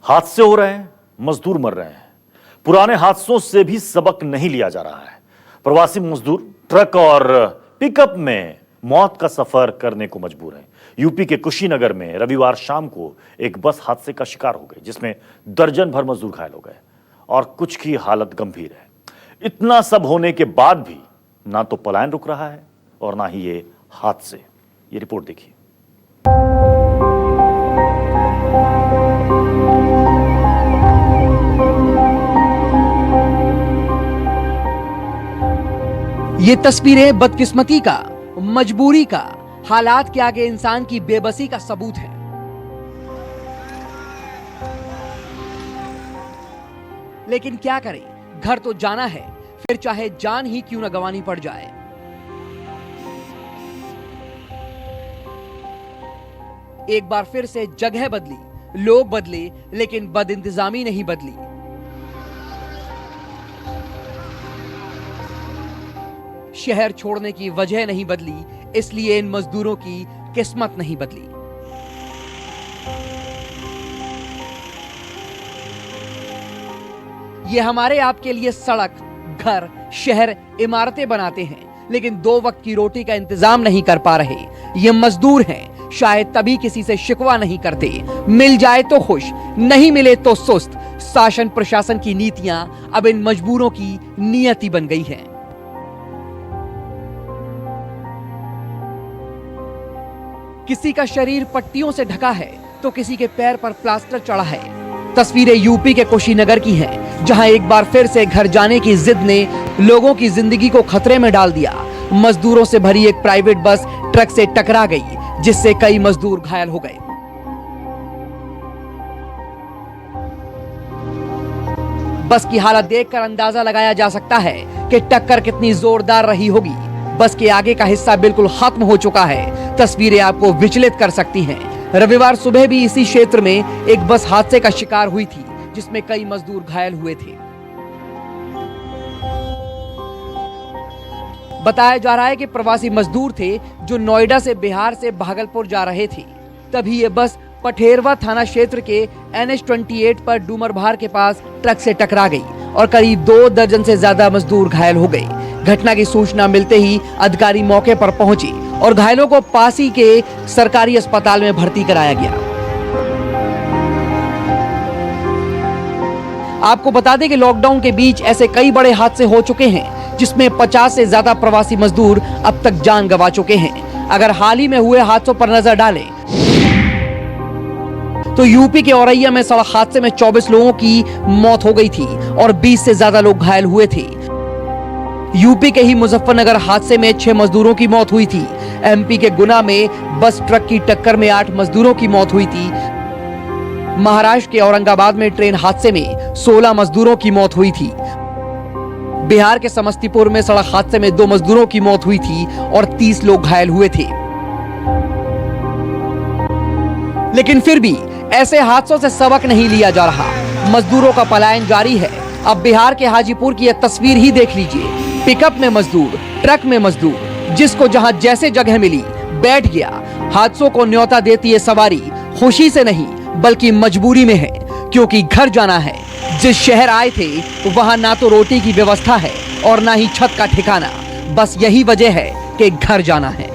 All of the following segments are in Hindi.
हादसे हो रहे हैं, मजदूर मर रहे हैं। पुराने हादसों से भी सबक नहीं लिया जा रहा है। प्रवासी मजदूर ट्रक और पिकअप में मौत का सफर करने को मजबूर हैं। यूपी के कुशीनगर में रविवार शाम को एक बस हादसे का शिकार हो गई, जिसमें दर्जन भर मजदूर घायल हो गए और कुछ की हालत गंभीर है। इतना सब होने के बाद भी ना तो पलायन रुक रहा है और ना ही ये हादसे। ये रिपोर्ट देखिए। ये तस्वीरें बदकिस्मती का, मजबूरी का, हालात के आगे इंसान की बेबसी का सबूत है। लेकिन क्या करें, घर तो जाना है, फिर चाहे जान ही क्यों न गंवानी पड़ जाए। एक बार फिर से जगह बदली, लोग बदले, लेकिन बदइंतजामी नहीं बदली। शहर छोड़ने की वजह नहीं बदली, इसलिए इन मजदूरों की किस्मत नहीं बदली। ये हमारे आपके लिए सड़क, घर, शहर, इमारतें बनाते हैं, लेकिन 2 वक्त की रोटी का इंतजाम नहीं कर पा रहे। ये मजदूर हैं, शायद तभी किसी से शिकवा नहीं करते। मिल जाए तो खुश, नहीं मिले तो सुस्त। शासन प्रशासन की नीतियां अब इन मजबूरों की नियति बन गई हैं। किसी का शरीर पट्टियों से ढका है तो किसी के पैर पर प्लास्टर चढ़ा है। तस्वीरें यूपी के कुशीनगर की हैं, जहां एक बार फिर से घर जाने की जिद ने लोगों की जिंदगी को खतरे में डाल दिया। मजदूरों से भरी एक प्राइवेट बस ट्रक से टकरा गई, जिससे कई मजदूर घायल हो गए। बस की हालत देखकर अंदाजा लगाया जा सकता है कि टक्कर कितनी जोरदार रही होगी। बस के आगे का हिस्सा बिल्कुल खत्म हो चुका है। तस्वीरें आपको विचलित कर सकती हैं। रविवार सुबह भी इसी क्षेत्र में एक बस हादसे का शिकार हुई थी, जिसमें कई मजदूर घायल हुए थे। बताया जा रहा है कि प्रवासी मजदूर थे जो नोएडा से बिहार से भागलपुर जा रहे थे। तभी ये बस पठेरवा थाना क्षेत्र के NH-28 पर डूमरभार के पास ट्रक से टकरा गई और करीब 2 दर्जन से ज्यादा मजदूर घायल हो गए। घटना की सूचना मिलते ही अधिकारी मौके पर पहुंचे और घायलों को पास ही के सरकारी अस्पताल में भर्ती कराया गया। आपको बता दें कि लॉकडाउन के बीच ऐसे कई बड़े हादसे हो चुके हैं, जिसमें 50 से ज्यादा प्रवासी मजदूर अब तक जान गंवा चुके हैं। अगर हाल ही में हुए हादसों पर नजर डालें तो यूपी के औरैया में सड़क हादसे में 24 लोगों की मौत हो गई थी और 20 से ज्यादा लोग घायल हुए थे। यूपी के ही मुजफ्फरनगर हादसे में 6 मजदूरों की मौत हुई थी। MP के गुना में बस ट्रक की टक्कर में 8 मजदूरों की मौत हुई थी। महाराष्ट्र के औरंगाबाद में ट्रेन हादसे में 16 मजदूरों की मौत हुई थी। बिहार के समस्तीपुर में सड़क हादसे में 2 मजदूरों की मौत हुई थी और 30 लोग घायल हुए थे। लेकिन फिर भी ऐसे हादसों से सबक नहीं लिया जा रहा। मजदूरों का पलायन जारी है। अब बिहार के हाजीपुर की यह तस्वीर ही देख लीजिए। पिकअप में मजदूर, ट्रक में मजदूर, जिसको जहां जैसे जगह मिली बैठ गया। हादसों को न्योता देती ये सवारी खुशी से नहीं बल्कि मजबूरी में है, क्योंकि घर जाना है। जिस शहर आए थे वहां ना तो रोटी की व्यवस्था है और ना ही छत का ठिकाना। बस यही वजह है कि घर जाना है।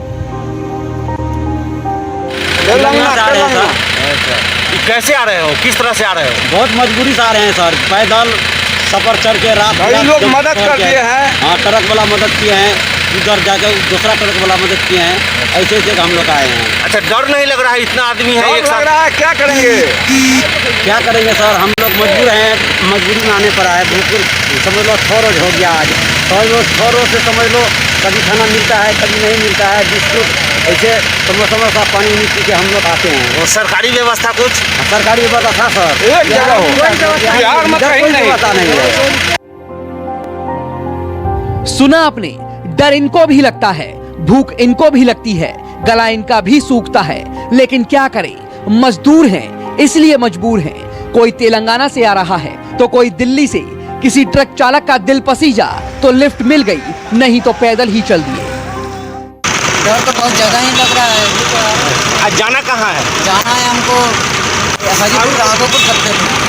कैसे आ रहे हो, किस तरह से आ रहे हो? बहुत मजबूरी से आ रहे हैं सर। पैदल सफर चढ़ के रात कई लोग मदद कर दिए हैं। हाँ, ट्रक वाला मदद किए हैं, उधर जाकर दूसरा ट्रक वाला मदद किए हैं। ऐसे ऐसे हम लोग आए हैं। अच्छा, डर नहीं लग रहा है? इतना आदमी है एक साथ, क्या करेंगे? क्या करेंगे सर, हम लोग मजबूर हैं। मजबूरी में आने पर आए। बिल्कुल समझ लो 6 रोज हो गया आज। 6 रोज से समझ लो कभी खाना मिलता है, कभी नहीं मिलता है। बिस्कुट ऐसे समोसा सा पानी नहीं पी के हम लोग आते हैं। और सरकारी व्यवस्था कुछ? सरकारी व्यवस्था था सर, एक जगह हो, बिहार में कहीं नहीं। व्यवस्था नहीं है। सुना आपने, डर इनको भी लगता है, भूख इनको भी लगती है, गला इनका भी सूखता है। लेकिन क्या करें, मजदूर हैं इसलिए मजबूर हैं। कोई तेलंगाना से आ रहा है तो कोई दिल्ली से। किसी ट्रक चालक का दिल पसीजा तो लिफ्ट मिल गई, नहीं तो पैदल ही चल दिए। डर तो बहुत ज़्यादा ही लग रहा है। आज जाना कहाँ है? जाना है हमको हाजीपुर राघोपुर सकते थे।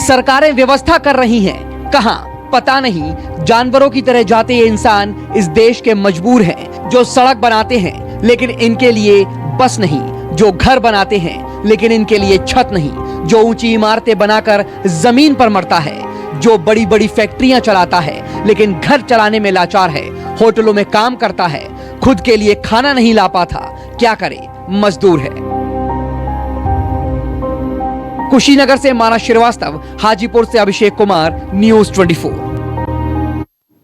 सरकारें व्यवस्था कर रही हैं, कहां पता नहीं। जानवरों की तरह जाते ये इंसान इस देश के मजबूर हैं, जो सड़क बनाते हैं लेकिन इनके लिए बस नहीं, जो घर बनाते हैं लेकिन इनके लिए छत नहीं, जो ऊंची इमारतें बनाकर जमीन पर मरता है, जो बड़ी बड़ी फैक्ट्रियां चलाता है लेकिन घर चलाने में लाचार है, होटलों में काम करता है, खुद के लिए खाना नहीं ला पाता, क्या करे, मजदूर है। कुशीनगर से माना श्रीवास्तव, हाजीपुर से अभिषेक कुमार, न्यूज़ 24।